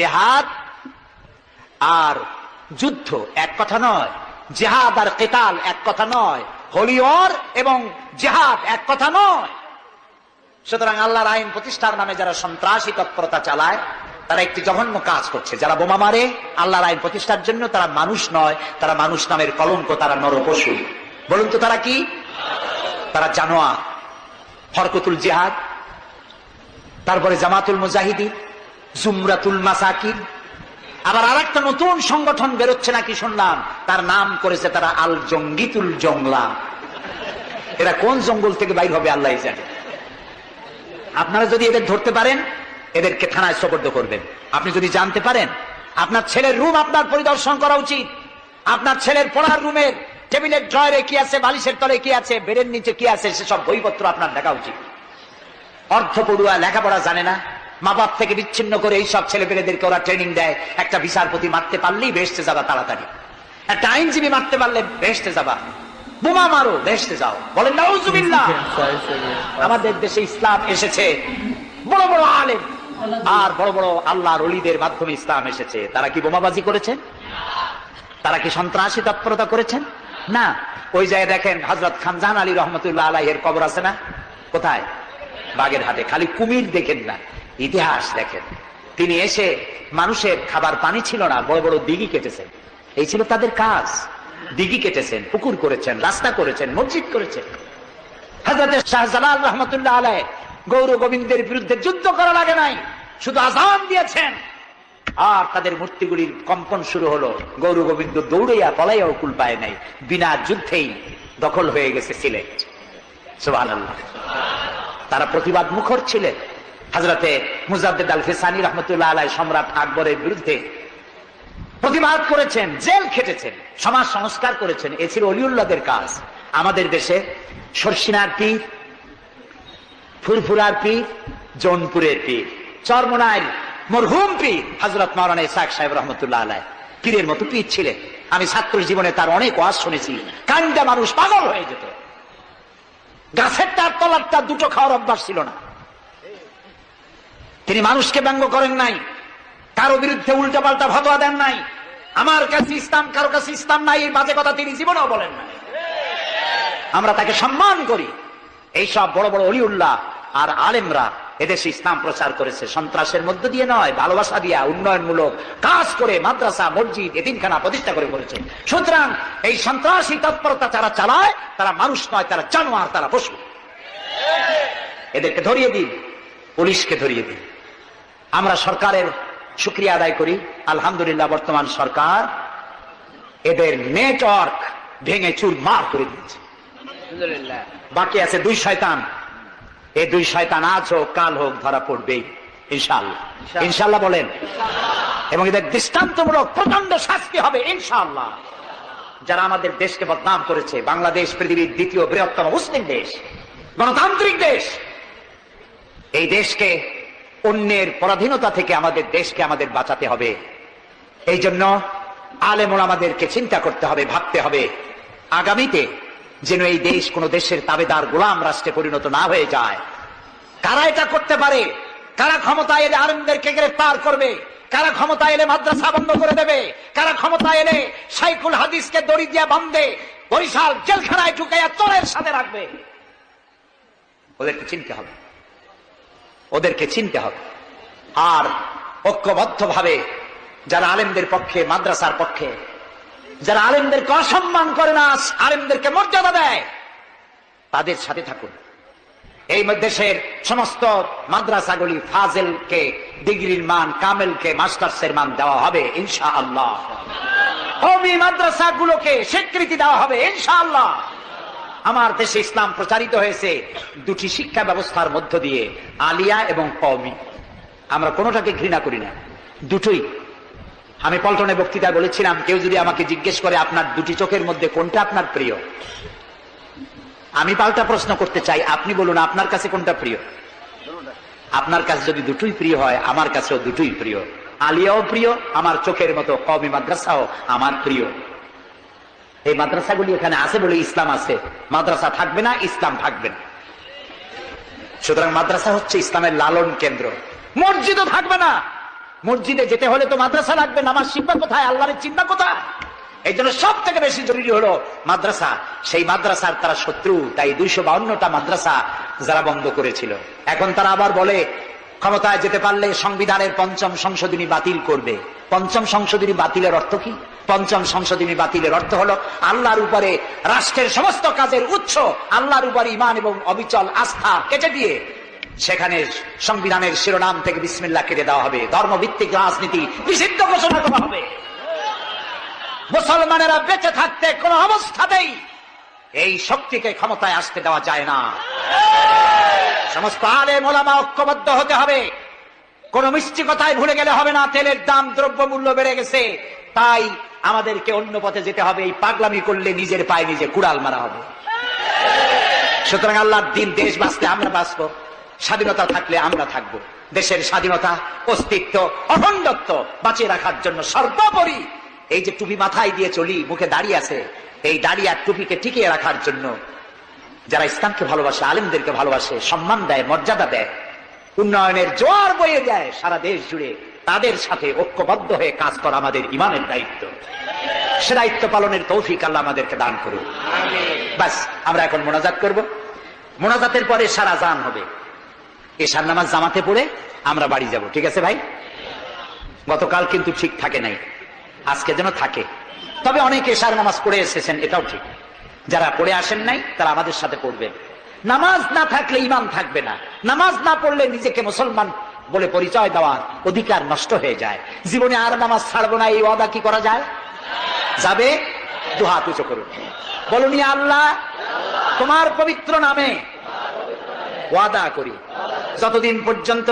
জিহাদ আর যুদ্ধ এক কথা নয়, জিহাদ আর কিতাল এক কথা নয়, হোলি ওয়ার এবং জিহাদ এক কথা নয়। সুতরাং আল্লাহর আইন প্রতিষ্ঠার নামে যারা সন্ত্রাসী তৎপরতা চালায় তারা একটি জঘন্য কাজ করছে। যারা বোমা মারে আল্লাহর আইন প্রতিষ্ঠার জন্য, তারা মানুষ নয়, তারা মানুষ নামের কলঙ্ক, তারা নরপশু। বলুন তো তারা কি? তারা জানোয়ার। হরকতুল জিহাদ, তারপরে জামাতুল মুজাহিদিন, জুমরাতুল মাসাকিন, আবার আরেকটা নতুন সংগঠন বেরোচ্ছে নাকি শুনলাম, তার নাম করেছে তারা আল জঙ্গিতুল জংলা। এরা কোন জঙ্গল থেকে বাইর হবে আল্লাহ জানে। আপনারা যদি এদের ধরতে পারেন এদেরকে থানায় সোপর্দ করবেন। আপনি যদি জানতে পারেন, আপনার ছেলের রুম আপনার পরিদর্শন করা উচিত। আপনার ছেলের পড়ার রুমের টেবিলের ড্রয়ারে কি আছে, বালিশের তলে কি আছে, বেডের নিচে কি আছে, সেসব বইপত্র আপনার দেখা উচিত। অর্ধ পড়ুয়া, লেখাপড়া জানে না, মা বাপ থেকে বিচ্ছিন্ন করে এইসব ছেলে পেলেদেরকে ওরা ট্রেনিং দেয়। একটা বিচারপতি মারতে পারলেই বেহেশতে যাবা তাড়াতাড়ি, একটা আইনজীবী মারতে পারলে বেহেশতে যাবা, বোমা মারো বেহেশতে যাও। বলেন নাউজুবিল্লাহ। আমাদের দেশে ইসলাম এসেছে বড় বড় আলেম আর বড় বড় আল্লাহর ওলিদের মাধ্যমে ইসলাম এসেছে। তারা কি বোমাবাজি করেছেন? তারা কি সন্ত্রাসী তৎপরতা করেছেন? না। ওই জায়গায় দেখেন হযরত খানজাহান আলী রহমতুল্লাহ আলাইহির কবর আছে না? কোথায়? বাগেরহাটে। খালি কুমির দেখেন না, ইতিহাস দেখেন। তিনি এসে মানুষের খাবার পানি ছিল না, বড় বড় দিঘি কেটেছেন। এই ছিল তাদের কাজ। দিঘি কেটেছেন, পুকুর করেছেন, রাস্তা করেছেন, মসজিদ করেছেন। হযরত শাহজালাল রহমতুল্লাহ আলাইহি গৌর গোবিন্দের বিরুদ্ধে যুদ্ধ করা লাগে নাই, শুধু আযান দিয়েছেন আর তাদের মূর্তিগুলির কম্পন শুরু হলো। গৌর গোবিন্দ দৌড়াইয়া পলাইয়াও কুল পায় নাই, বিনা যুদ্ধেই দখল হয়ে গেছে সিলেট। সুবহানাল্লাহ। তারা প্রতিবাদ মুখর ছিলেন। হযরতে মুজাদ্দেদ আল ফিসানি রহমতুল্লাহ আলাইহি সম্রাট আকবরের বিরুদ্ধে প্রতিবাদ করেছেন, জেল খেটেছেন, সমাজ সংস্কার করেছেন। এ ছিল অলিউল্লাহদের কাজ। আমাদের দেশে শর্ষিনার পীর, ফুরফুরার পীর, জৌনপুরের পীর, চরমোনাইর মরহুম পীর হযরত মাওলানা ইসহাক সাহেব রহমতুল্লাহ আলাইহি পীরের মতো পীর ছিলেন। আমি ছাত্র জীবনে তার অনেক ওয়াজ শুনেছি। কান্দা মানুষ পাগল হয়ে যেত। গাছের তার তলারটা দুটো খাওয়ার অভ্যাস ছিল না। তিনি মানুষকে ব্যঙ্গ করেন নাই, কারো বিরুদ্ধে উল্টা পাল্টা ফতোয়া দেন নাই। আমার কাছে ইসলাম, কারো কাছে ইসলাম নাই, এই বাজে কথা তিনি জীবনেও বলেন নাই। আমরা তাকে সম্মান করি। এইসব বড় বড় অলিউল্লাহ আর আলেমরা এদেশে ইসলাম প্রচার করেছে, সন্ত্রাসের মধ্য দিয়ে নয়, ভালোবাসা দিয়া উন্নয়নমূলক কাজ করে মাদ্রাসা, মসজিদ, এতিমখানা প্রতিষ্ঠা করে করেছে। সুতরাং এই সন্ত্রাসী তৎপরতা যারা চালায় তারা মানুষ নয়, তারা জানোয়ার, তারা পশু। এদেরকে ধরিয়ে দিন, পুলিশকে ধরিয়ে দিন। আমরা সরকারের শুকরিয়া আদায় করি, আলহামদুলিল্লাহ বর্তমান সরকার এদের নেটওয়ার্ক ভেঙে চুরমার করে দিয়েছে। বাকি আছে দুই শয়তান। এই দুই শয়তান আজ হোক কাল হোক ধরা পড়বেই ইনশাআল্লাহ। ইনশাআল্লাহ বলেন। এবং এদের দৃষ্টান্তমূলক প্রচন্ড শাস্তি হবে ইনশাআল্লাহ। যারা আমাদের দেশকে বদনাম করেছে, বাংলাদেশ পৃথিবীর দ্বিতীয় বৃহত্তম মুসলিম দেশ, গণতান্ত্রিক দেশ, এই দেশকে অন্যের পরাধীনতা থেকে আমাদের দেশকে আমাদের বাঁচাতে হবে। এই জন্য আলেম ওলামাদেরকে চিন্তা করতে হবে, ভাবতে হবে আগামীতে যেন এই দেশ কোন দেশের তাবেদার গোলাম রাষ্ট্রে পরিণত না হয়ে যায়। কারা এটা করতে পারে? কারা ক্ষমতা এলে আলেমদেরকে গ্রেফতার করবে? কারা ক্ষমতা এলে মাদ্রাসা বন্ধ করে দেবে? কারা ক্ষমতা এলে শাইখুল হাদিসকে দড়ি দিয়া বাঁধে বরিশাল জেলখানায় ঢুকাইয়া চোরের সাথে রাখবে? ওদেরকে চিনতে হবে, ওদেরকে চিনতে হবে। আর ঐক্যবদ্ধভাবে যারা আলেমদের পক্ষে, মাদ্রাসার পক্ষে, যারা আলেমদেরকে অসম্মান করে না, আলেমদেরকে মর্যাদা দেয়, তাদের সাথে থাকুন। এই দেশের সমস্ত মাদ্রাসাগুলি ফাজেলকে ডিগ্রির মান, কামেলকে মাস্টার্সের মান দেওয়া হবে ইনশাআল্লাহ। কওমি মাদ্রাসাগুলোকে স্বীকৃতি দেওয়া হবে ইনশাআল্লাহ। আমার দেশে ইসলাম প্রচারিত হয়েছে দুটি শিক্ষা ব্যবস্থার মধ্য দিয়ে, আলিয়া এবং কওমি। আমরা কোনোটাকে ঘৃণা করি না, দুটোই। আমি পল্টনে বক্তৃতা বলেছিলাম, কেউ যদি আমাকে জিজ্ঞেস করে আপনার দুটি চোখের মধ্যে কোনটা আপনার প্রিয়, আমি পাল্টা প্রশ্ন করতে চাই, আপনি বলুন আপনার কাছে কোনটা প্রিয়? আপনার কাছে যদি দুটোই প্রিয় হয়, আমার কাছেও দুটোই প্রিয়। আলিয়াও প্রিয় আমার চোখের মতো, কওমি মাদ্রাসাও আমার প্রিয়। এই মাদ্রাসাগুলি এখানে আছে বলে ইসলাম আছে। মাদ্রাসা থাকবে না, ইসলাম থাকবে না। সুতরাং মাদ্রাসা হচ্ছে ইসলামের লালন কেন্দ্র। মসজিদও থাকবে না, মসজিদে যেতে হলে তো মাদ্রাসা লাগবে, নামাজ শিখবা কোথায়, আল্লাহর চিন্তা কোথায়? এই জন্য সব থেকে বেশি জরুরি হলো মাদ্রাসা। সেই মাদ্রাসার তারা শত্রু, তাই 252টা মাদ্রাসা যারা বন্ধ করেছিল, এখন তারা আবার বলে ক্ষমতায় যেতে পারলে সংবিধানের 5ম সংশোধনী বাতিল করবে। 5ম সংশোধনী বাতিলের অর্থ কি? 5ম সংশোধনী বাতিলের অর্থ হলো আল্লাহর উপরে, রাষ্ট্রের সমস্ত কাজের উৎস আল্লাহর উপরে ঈমান এবং অবিচল আস্থা কেটে দিয়ে সেখানে সংবিধানের শিরোনাম থেকে বিসমিল্লাহ কেটে দেওয়া হবে, ধর্মভিত্তিক রাজনীতি নিষিদ্ধ ঘোষণা করা হবে। মুসলমানেরা বেঁচে থাকতে কোন অবস্থাতেই এই শক্তিকে ক্ষমতায় আসতে দেওয়া যায় না। সমস্ত আলেম ওলামা ঐক্যবদ্ধ হতে হবে। কোন মিষ্টি কথায় ভুলে গেলে হবে না। তেলের দাম, দ্রব্য মূল্য বেড়ে গেছে, তাই আমাদেরকে অন্য পথে যেতে হবে। এই পাগলামি করলে নিজের পায়ে নিজে কুড়াল মারা হবে। সুতরাং আল্লাহর দিন, দেশ বাঁচতে আমরা বাঁচবো, স্বাধীনতা থাকলে আমরা থাকবো। দেশের স্বাধীনতা, অস্তিত্ব, অখণ্ডত্ব বাঁচিয়ে রাখার জন্য সর্বোপরি এই যে টুপি মাথায় দিয়ে চলি, মুখে দাঁড়িয়ে আছে, এই দাঁড়িয়ে আর টুপিকে টিকিয়ে রাখার জন্য যারা ইসলামকে ভালোবাসে, আলেমদেরকে ভালোবাসে, সম্মান দেয়, মর্যাদা দেয়, উন্নয়নের জোয়ার বয়ে যায় সারা দেশ জুড়ে, তাদের সাথে ঐক্যবদ্ধ হয়ে কাজ করা আমাদের ঈমানের দায়িত্ব। সে দায়িত্ব পালনের তৌফিক আল্লাহ আমাদেরকে দান করুন। বাস, আমরা এখন মোনাজাত করব। মোনাজাতের পরে সারা জান হবে। এশার নামাজ জামাতে পড়ে আমরা বাড়ি যাব। ঠিক আছে ভাই? গতকাল কিন্তু ঠিক থাকে নাই, আজকে যেন থাকে। তবে অনেকে এশার নামাজ পড়ে এসেছেন, এটাও ঠিক। যারা পড়ে আসেন নাই তারা আমাদের সাথে পড়বেন। নামাজ না থাকলে ঈমান থাকবে না। নামাজ না পড়লে নিজেকে মুসলমান বলে পরিচয় দেওয়ার অধিকার নষ্ট হয়ে যায়। জীবনে আর নামাজ ছাড়বো না, এই ওয়াদা কি করা যায়? যাবে? দুহাত উঁচু করুন, বলুন, ইয়া আল্লাহ, তোমার পবিত্র নামে ওয়াদা করি, যতদিন পর্যন্ত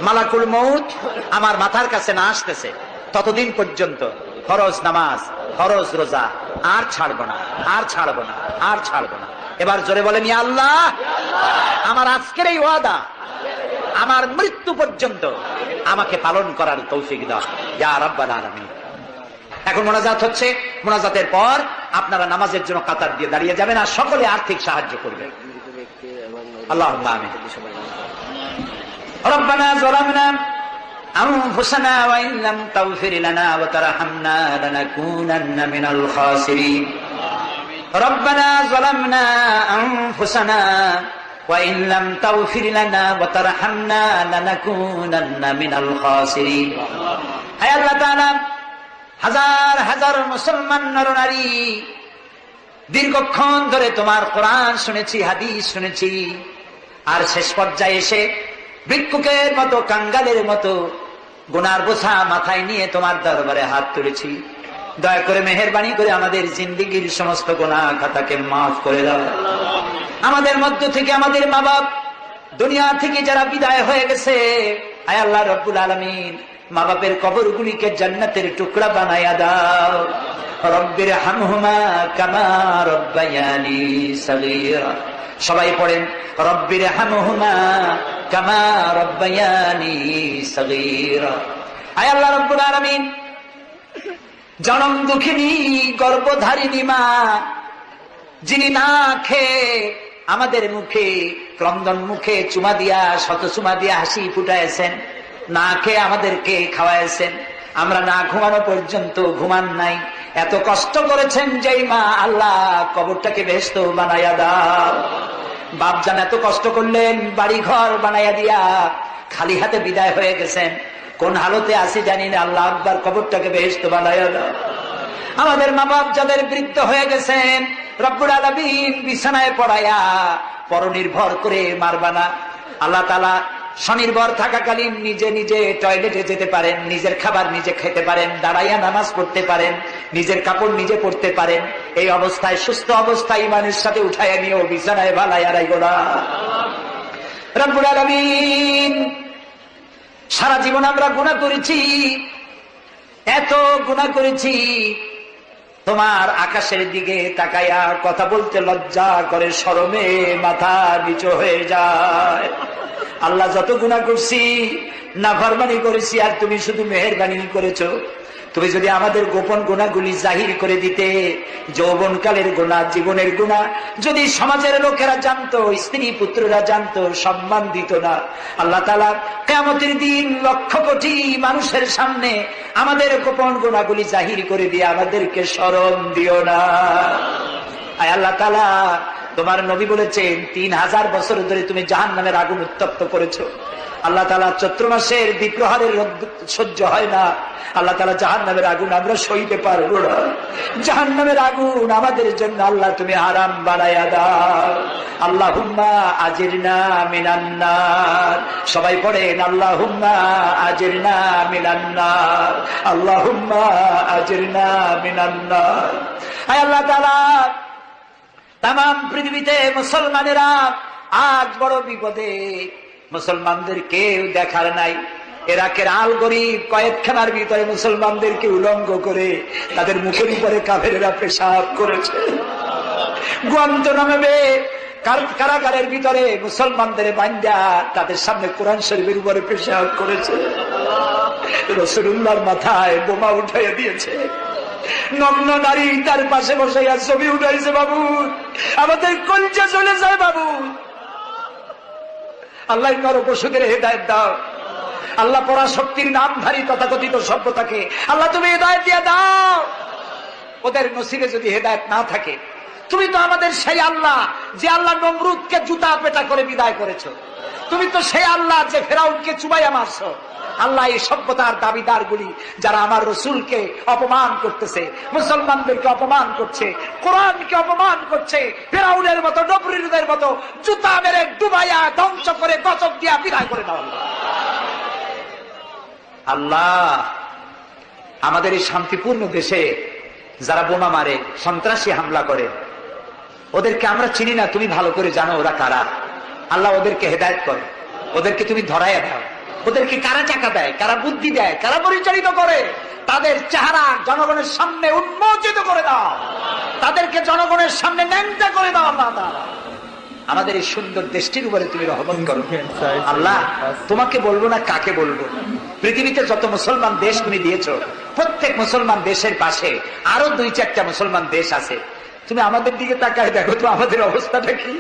মালাকুল মউত আমার মাথার কাছে না আসতেছে ততদিন পর্যন্ত ফরজ নামাজ, ফরজ রোজা আর ছাড়বো না, আর ছাড়বো না, আর ছাড়বো না। এবার জোরে বলেন, ইয়া আল্লাহ, আমার আজকের এই ওয়াদা আমার মৃত্যু পর্যন্ত আমাকে পালন করার তৌফিক দাও ইয়া রাব্বাল আলামিন। এখন মোনাজাত হচ্ছে। মোনাজাতের পর আপনারা নামাজের জন্য কাতার দিয়ে দাঁড়িয়ে যাবেন আর সকলে আর্থিক সাহায্য করবেন। আল্লাহুম্মা আমিন। রব্বানা যালামনা আনফুসানা ওয়া ইন লাম তাগফির লানা ওয়া তারহামনা লানাকুনান্না মিনাল খাসিরিন। রব্বানা যালামনা আনফুসানা ওয়া ইন লাম তাগফির লানা ওয়া তারহামনা লানাকুনান্না মিনাল খাসিরিন। হে আল্লাহ তাআলা, হাজার হাজার মুসলমান নরনারী দীর্ঘক্ষণ ধরে তোমার কোরআন শুনেছি, হাদিস শুনেছি, আর শেষ পর্যায়ে এসে ভিক্ষুকের মতো, কাঙ্গালের মতো গুনার বোঝা মাথায় নিয়ে তোমার দরবারে হাত তুলেছি। দয়া করে মেহেরবানি করে আমাদের জিন্দেগীর সমস্ত গুনাহ খাতাকে মাফ করে দাও। আমাদের মধ্য থেকে আমাদের মা বাপ দুনিয়া থেকে যারা বিদায় হয়ে গেছে, আয় আল্লাহ রব্বুল আলামিন, মা বাপের কবরগুলিকে জান্নাতের টুকরা বানায়া দাও। রব্বির হামহুমা কামা রব্বায়ানি সগীরা। সবাই পড়েন, রব্বির হামহুমা কামা রব্বায়ানি সগীরা। আয় আল্লাহ রব্বুল আলামিন, জনম দুঃখিনী গর্ভধারিণী মা, যিনি না খেয়ে আমাদের মুখে, ক্রন্দন মুখে চুমা দিয়া, শত চুমা দিয়া হাসি ফুটাইছেন, না খেয়ে আমাদেরকে খাওয়াইছেন, আমরা না ঘুমানো পর্যন্ত ঘুমান নাই, এত কষ্ট করেছেন যেই মা, আল্লাহ কবরটাকে বেহেশত বানায়া দাও। বাপজান এত কষ্ট করলেন, বাড়ি ঘর বানায়া দিয়া খালি হাতে বিদায় হয়ে গেছেন, কোন হালতে আসি জানি না, আল্লাহ আকবার, কবরটাকে বেহেশত বানায়া দাও। আমাদের মা বাপ যাদের বৃদ্ধ হয়ে গেছেন, রব্বুল আলামিন বিছানায় পড়ায়া পরনির্ভর করে মারবা না। আল্লাহ তাআলা স্বনির্ভর থাকাকালীন নিজে নিজে টয়লেটে যেতে পারেন, নিজের খাবার নিজে খেতে পারেন, দাঁড়াইয়া নামাজ পড়তে পারেন, নিজের কাপড় নিজে পড়তে পারেন। এই অবস্থায়, সুস্থ অবস্থায় ইমানের সাথে উঠাইয়া নিয়েও বিছানায় ভালাইয়া রাখো না। রব্বুল আলামিন, সারা জীবন আমরা গুনাহ করেছি, এত গুনাহ করেছি, তোমার আকাশের দিকে তাকাইয়া কথা বলতে লজ্জা করে, শরমে মাথা নিচু হয়ে যায়। আল্লাহ, যত গুনাহ করছি নাফরমানি করেছি আর তুমি শুধু মেহেরবানি করেছো। তুমি যদি আমাদের গোপন গুনাহগুলি জাহির করে দিতে, যৌবনকালের গুনাহ, জীবনের গুনাহ যদি সমাজের লোকেরা জানতো, স্ত্রী পুত্ররা জানতো, সম্মান দিত না। আল্লাহ তাআলা কিয়ামতের দিন লক্ষ কোটি মানুষের সামনে আমাদের গোপন গুনাহগুলি জাহির করে দিয়ে আমাদেরকে শরম দিও না। আয় আল্লাহ তাআলা, তোমার নবী বলেছেন 3000 বছর ধরে তুমি জাহান্নামের আগুন উত্তপ্ত করেছো। আল্লাহ তাআলা চৈত্র মাসের দ্বীপ্রহরের রোদ সহ্য হয় না। আল্লাহ তাআলা জাহান্নামের আগুন আমরা সইতে পারবো না। জাহান্নামের আগুন আমাদের জন্য আল্লাহ তুমি হারাম বানায়া দাও। আল্লাহুম্মা আজিরনা মিনান নার। সবাই পড়েন আল্লাহুম্মা আজিরনা মিনান নার, আল্লাহুম্মা আজিরনা মিনান নার। আয় আল্লাহ তাআলা, তামাম পৃথিবীতে মুসলমানেরা আজ বড় বিপদে। মুসলমানদের কেউ দেখার নাই। ইরাকের আল গরিব কয়েকখানার ভিতরে মুসলমানদেরকে উলঙ্গ করে তাদের মুখের উপরে কাফেরেরা পেশাব করেছে। গুয়ান্তানামো কারাগারের ভিতরে মুসলমানদের বান্দা তাদের সামনে কোরআন শরীফের উপরে পেশাব করেছে। রাসূলুল্লাহর মাথায় বোমা উঠাইয়া দিয়েছে। নগ্ন নারী তার পাশে বসে ছবি উঠাইছে। বাবু, আমাদের কলজা চলে যায় বাবু। আল্লাহ নরপশুদের হেদায়েত দাও। আল্লাহ পরাশক্তির নামধারী তথাকথিত সভ্যতাকে আল্লাহ তুমি হেদায়েত দিয়ে দাও। ওদের নসিবে যদি হেদায়েত না থাকে, তুমি তো আমাদের সেই আল্লাহ যে আল্লাহ নমরুদকে জুতা পেটা করে বিদায় করেছো। তুমি তো সেই আল্লাহ যে ফেরাউনকে চুবাইয়া মারছো। আল্লাহ, এই সভ্যতার দাবিদার গুলি যারা আমার রসুলকে অপমান করতেছে, মুসলমানদেরকে অপমান করছে, কোরআনকে অপমান করছে, ফেরাউনের মতো নবরুদের মতো জুতা মেরে ডুবাইয়া ধ্বংস করে গজব দিয়া বিদায় করে দাও। আল্লাহ, আমাদের এই শান্তিপূর্ণ দেশে যারা বোমা মারে, সন্ত্রাসী হামলা করে, ওদেরকে আমরা চিনি না, তুমি ভালো করে জানো ওরা কারা। আল্লাহ, ওদেরকে হেদায়েত করো, ওদেরকে তুমি ধরাইয়া দাও। ওদেরকে কারা টাকা দেয়, কারা বুদ্ধি দেয়, কারা পরিচালিত করে, তাদের চেহারা জনগণের সামনে উন্মোচিত করে দাও। তাদেরকে জনগণের সামনে ন্যাংটা করে দাও। আল্লাহ তাআলা, আমাদের এই সুন্দর দেশটির উপরে তুমি রহমত করো। আল্লাহ, তোমাকে বলবো না কাকে বলবো। পৃথিবীতে যত মুসলমান দেশ তুমি দিয়েছো, প্রত্যেক মুসলমান দেশের পাশে আরো 2-4টা মুসলমান দেশ আছে। তুমি আমাদের দিকে তাকায় দেখো তো আমাদের অবস্থাটা কি।